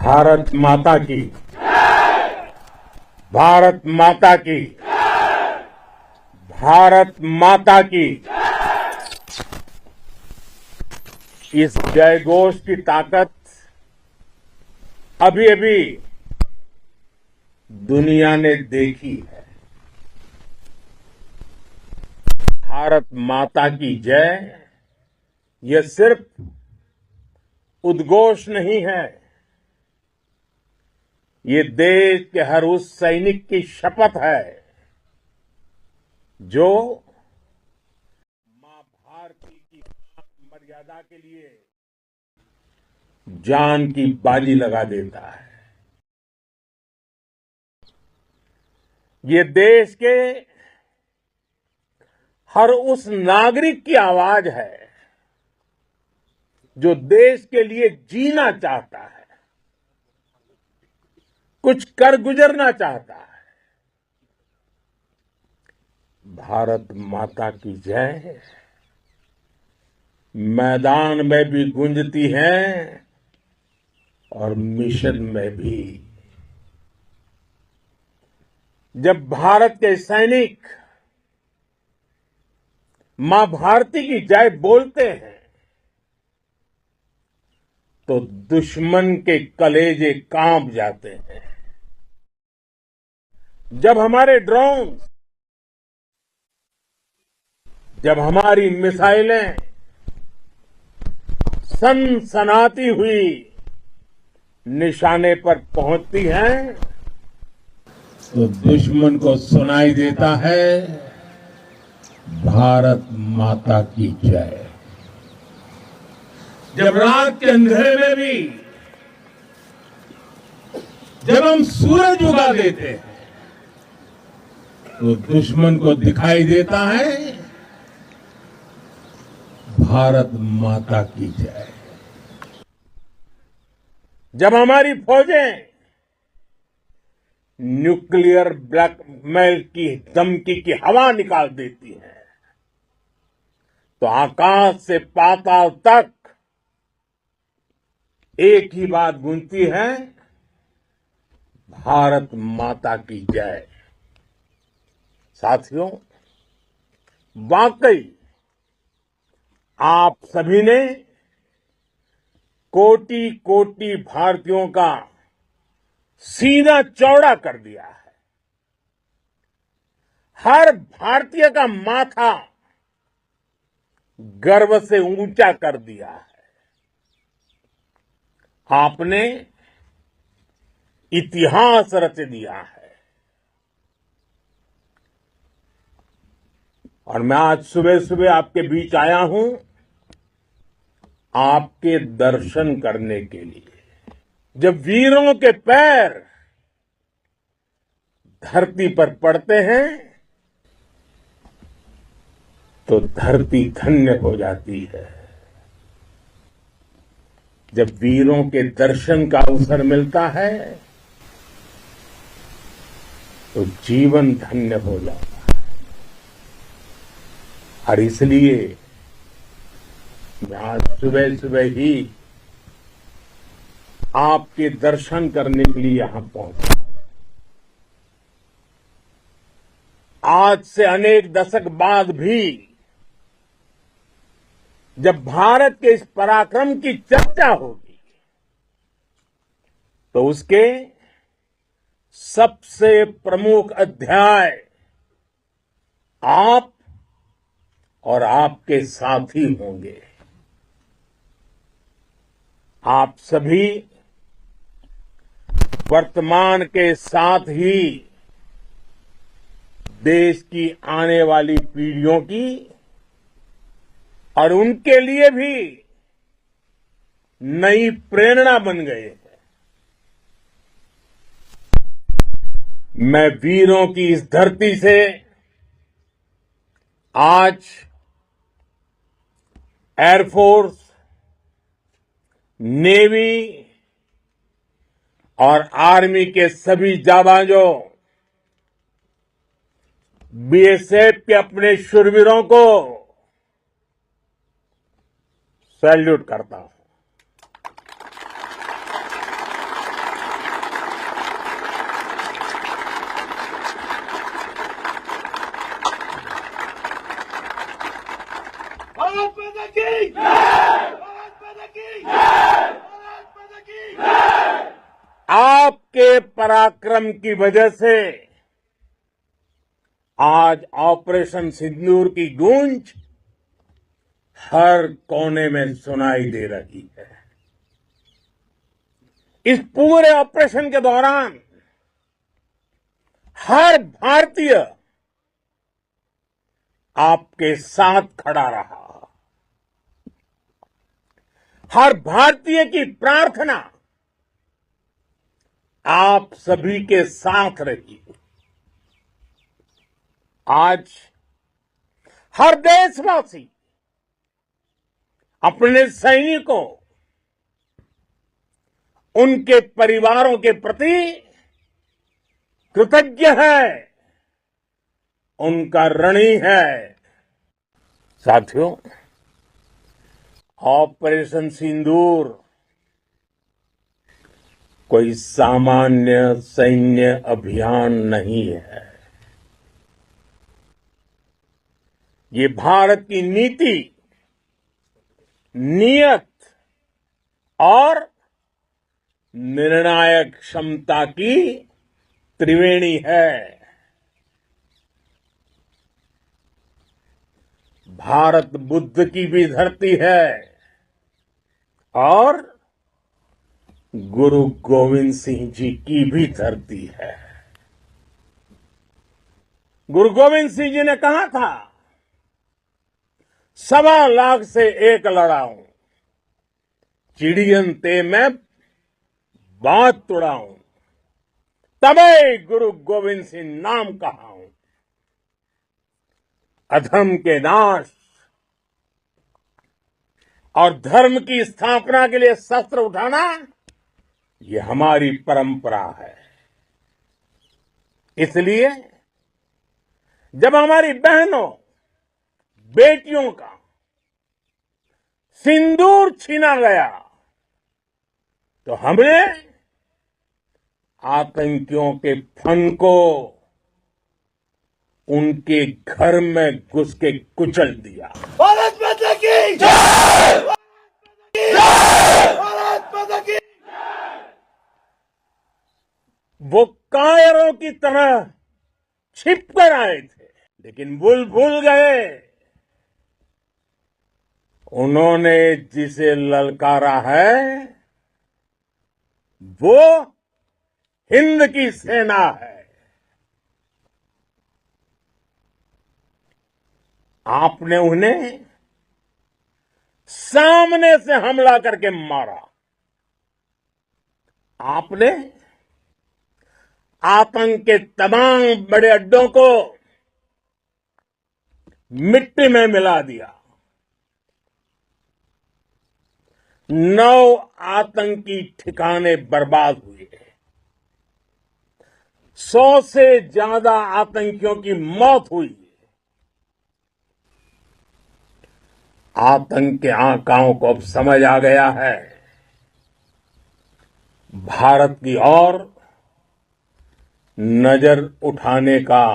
भारत माता की, भारत माता की, भारत माता की। इस जयघोष की ताकत अभी अभी दुनिया ने देखी है। भारत माता की जय यह सिर्फ उद्घोष नहीं है, ये देश के हर उस सैनिक की शपथ है जो मां भारती की मर्यादा के लिए जान की बाजी लगा देता है। ये देश के हर उस नागरिक की आवाज है जो देश के लिए जीना चाहता है, कुछ कर गुजरना चाहता है। भारत माता की जय मैदान में भी गूंजती है और मिशन में भी। जब भारत के सैनिक मां भारती की जय बोलते हैं तो दुश्मन के कलेजे कांप जाते हैं। जब हमारे ड्रोन, जब हमारी मिसाइलें सनसनाती हुई निशाने पर पहुंचती हैं तो दुश्मन को सुनाई देता है भारत माता की जय। जब रात के अंधेरे में भी जब हम सूरज उगा देते हैं तो दुश्मन को दिखाई देता है भारत माता की जय। जब हमारी फौजें न्यूक्लियर ब्लैकमेल की धमकी की हवा निकाल देती हैं तो आकाश से पाताल तक एक ही बात गूंजती है, भारत माता की जय। साथियों, वाकई आप सभी ने कोटि कोटि भारतीयों का सीना चौड़ा कर दिया है। हर भारतीय का माथा गर्व से ऊंचा कर दिया है। आपने इतिहास रच दिया है। और मैं आज सुबह सुबह आपके बीच आया हूं आपके दर्शन करने के लिए। जब वीरों के पैर धरती पर पड़ते हैं तो धरती धन्य हो जाती है। जब वीरों के दर्शन का अवसर मिलता है तो जीवन धन्य हो जाता है। और इसलिए मैं आज सुबह सुबह ही आपके दर्शन करने के लिए यहां पहुंचा। आज से अनेक दशक बाद भी जब भारत के इस पराक्रम की चर्चा होगी तो उसके सबसे प्रमुख अध्याय आप और आपके साथी होंगे। आप सभी वर्तमान के साथ ही देश की आने वाली पीढ़ियों की और उनके लिए भी नई प्रेरणा बन गए हैं। मैं वीरों की इस धरती से आज एयरफोर्स, नेवी और आर्मी के सभी जाबाजों, बीएसएफ के अपने शूरवीरों को सैल्यूट करता हूं। आपके पराक्रम की वजह से आज ऑपरेशन सिंदूर की गूंज हर कोने में सुनाई दे रही है। इस पूरे ऑपरेशन के दौरान हर भारतीय आपके साथ खड़ा रहा। हर भारतीय की प्रार्थना आप सभी के साथ रही। आज हर देशवासी अपने सैनिकों, उनके परिवारों के प्रति कृतज्ञ है, उनका ऋणी है। साथियों, ऑपरेशन सिंदूर कोई सामान्य सैन्य अभियान नहीं है। ये भारत की नीति, नियत और निर्णायक क्षमता की त्रिवेणी है। भारत बुद्ध की भी धरती है और गुरु गोविंद सिंह जी की भी धरती है। गुरु गोविंद सिंह जी ने कहा था, 1.25 से एक लड़ाऊं, चिड़ियन ते मैं बात तुड़ाऊं, तबे गुरु गोविंद सिंह नाम कहाऊं। अधर्म के नाश और धर्म की स्थापना के लिए शस्त्र उठाना, ये हमारी परंपरा है। इसलिए जब हमारी बहनों, बेटियों का सिंदूर छीना गया, तो हमने आतंकियों के फन को उनके घर में घुस के कुचल दिया। भारत माता की जय! भारत माता की! वो कायरों की तरह छिप कर आए थे, लेकिन भूल गए उन्होंने जिसे ललकारा है वो हिंद की सेना है। आपने उन्हें सामने से हमला करके मारा। आपने आतंक के तमाम बड़े अड्डों को मिट्टी में मिला दिया। 9 आतंकी ठिकाने बर्बाद हुए। 100 से ज्यादा आतंकियों की मौत हुई। आतंक के आकाओं को अब समझ आ गया है, भारत की ओर नजर उठाने का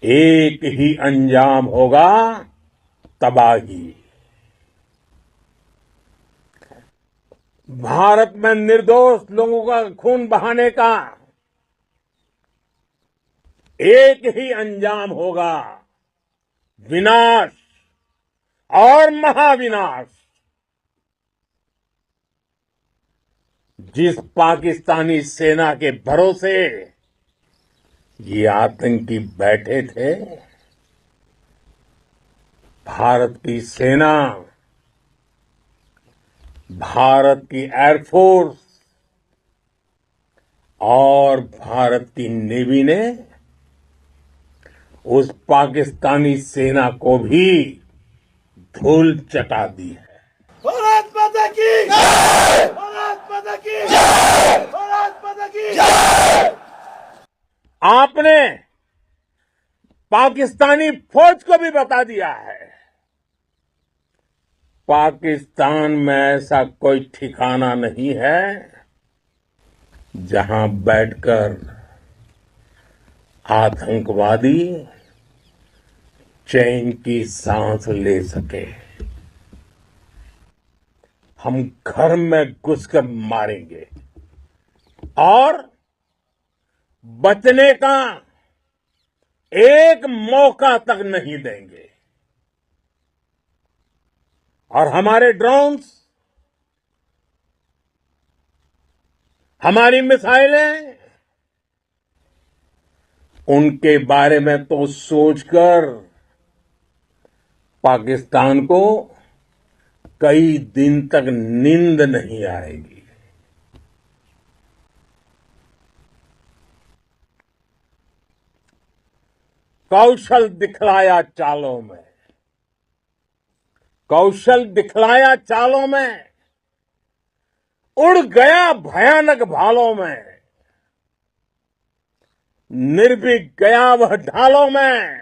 एक ही अंजाम होगा, तबाही। भारत में निर्दोष लोगों का खून बहाने का एक ही अंजाम होगा, विनाश और महाविनाश। जिस पाकिस्तानी सेना के भरोसे ये आतंकी बैठे थे, भारत की सेना, भारत की एयरफोर्स और भारत की नेवी ने उस पाकिस्तानी सेना को भी धूल चटा दी है। भारत माता की जय! भारत माता की जय! भारत माता की जय! आपने पाकिस्तानी फौज को भी बता दिया है, पाकिस्तान में ऐसा कोई ठिकाना नहीं है जहां बैठकर आतंकवादी चैन की सांस ले सके। हम घर में घुसकर मारेंगे, और बचने का एक मौका तक नहीं देंगे। और हमारे ड्रोन्स, हमारी मिसाइलें, उनके बारे में तो सोचकर पाकिस्तान को कई दिन तक नींद नहीं आएगी। कौशल दिखलाया चालों में, कौशल दिखलाया चालों में, उड़ गया भयानक भालों में, निर्भीक गया वह ढालों में,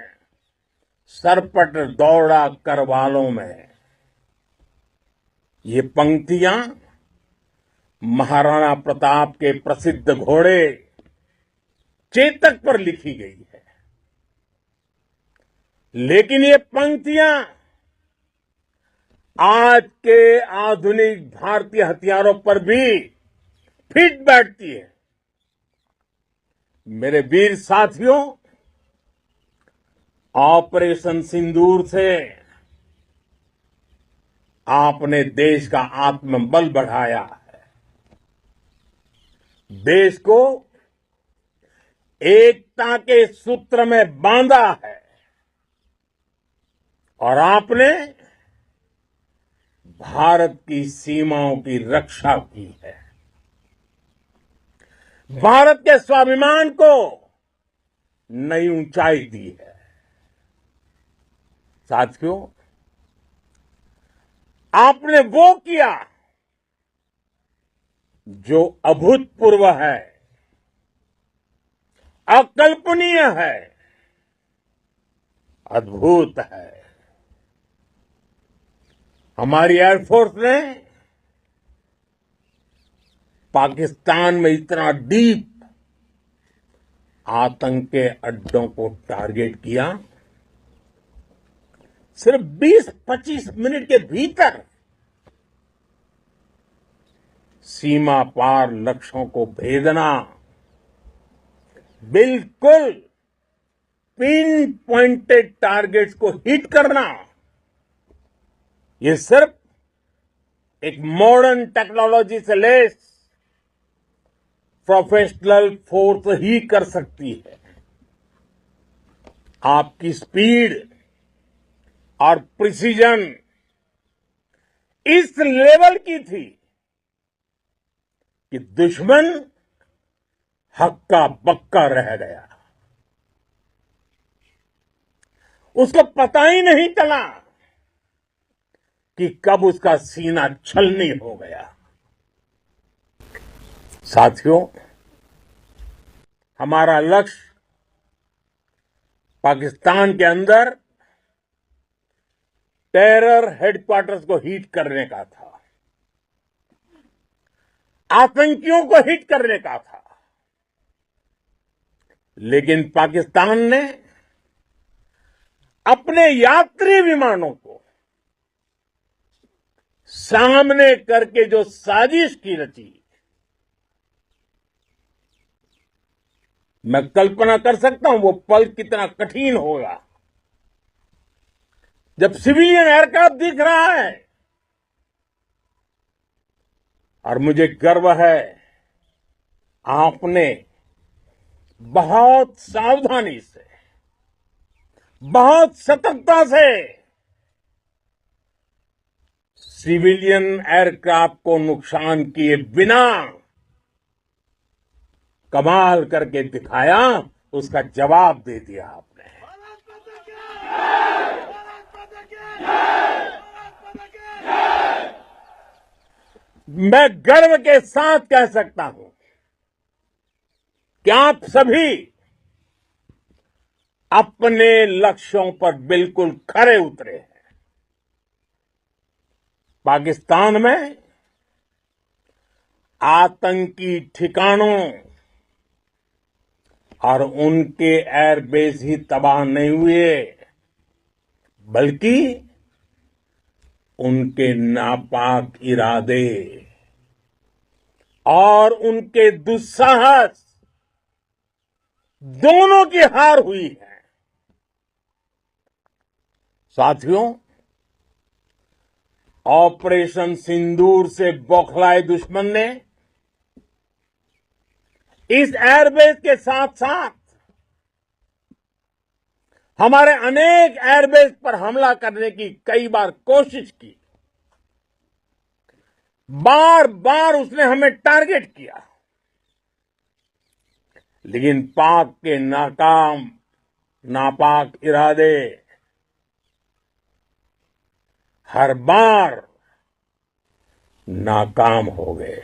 सरपट दौड़ा करवालों में। ये पंक्तियां महाराणा प्रताप के प्रसिद्ध घोड़े चेतक पर लिखी गई है। लेकिन ये पंक्तियां आज के आधुनिक भारतीय हथियारों पर भी फिट बैठती है। मेरे वीर साथियों, ऑपरेशन सिंदूर से आपने देश का आत्मबल बढ़ाया है, देश को एकता के सूत्र में बांधा है और आपने भारत की सीमाओं की रक्षा की है। भारत के स्वाभिमान को नई ऊंचाई दी है। साथियों, आपने वो किया जो अभूतपूर्व है, अकल्पनीय है, अद्भुत है। हमारी एयरफोर्स ने पाकिस्तान में इतना डीप आतंक के अड्डों को टारगेट किया, सिर्फ 20-25 मिनट के भीतर सीमा पार लक्ष्यों को भेदना, बिल्कुल पिन पॉइंटेड टारगेट्स को हिट करना, ये सिर्फ एक मॉडर्न टेक्नोलॉजी से लेस प्रोफेशनल फोर्स ही कर सकती है। आपकी स्पीड और प्रिसीजन इस लेवल की थी कि दुश्मन हक्का बक्का रह गया। उसको पता ही नहीं चला कि कब उसका सीना छलनी हो गया। साथियों, हमारा लक्ष्य पाकिस्तान के अंदर टेरर हेडक्वार्टर्स को हिट करने का था, आतंकियों को हिट करने का था। लेकिन पाकिस्तान ने अपने यात्री विमानों को सामने करके जो साजिश की रची, मैं कल्पना कर सकता हूं वो पल कितना कठिन होगा जब सिविलियन एयरक्राफ्ट दिख रहा है। और मुझे गर्व है, आपने बहुत सावधानी से, बहुत सतर्कता से सिविलियन एयरक्राफ्ट को नुकसान किए बिना कमाल करके दिखाया, उसका जवाब दे दिया आपने। भारत माता की जय! भारत माता की जय! भारत माता की जय! मैं गर्व के साथ कह सकता हूं कि आप सभी अपने लक्ष्यों पर बिल्कुल खरे उतरे हैं। पाकिस्तान में आतंकी ठिकानों और उनके एयरबेस ही तबाह नहीं हुए, बल्कि उनके नापाक इरादे, और उनके दुस्साहस दोनों की हार हुई है। साथियों, ऑपरेशन सिंदूर से बौखलाए दुश्मन ने इस एयरबेस के साथ साथ हमारे अनेक एयरबेस पर हमला करने की कई बार कोशिश की। बार बार उसने हमें टारगेट किया, लेकिन पाक के नापाक इरादे हर बार नाकाम हो गए।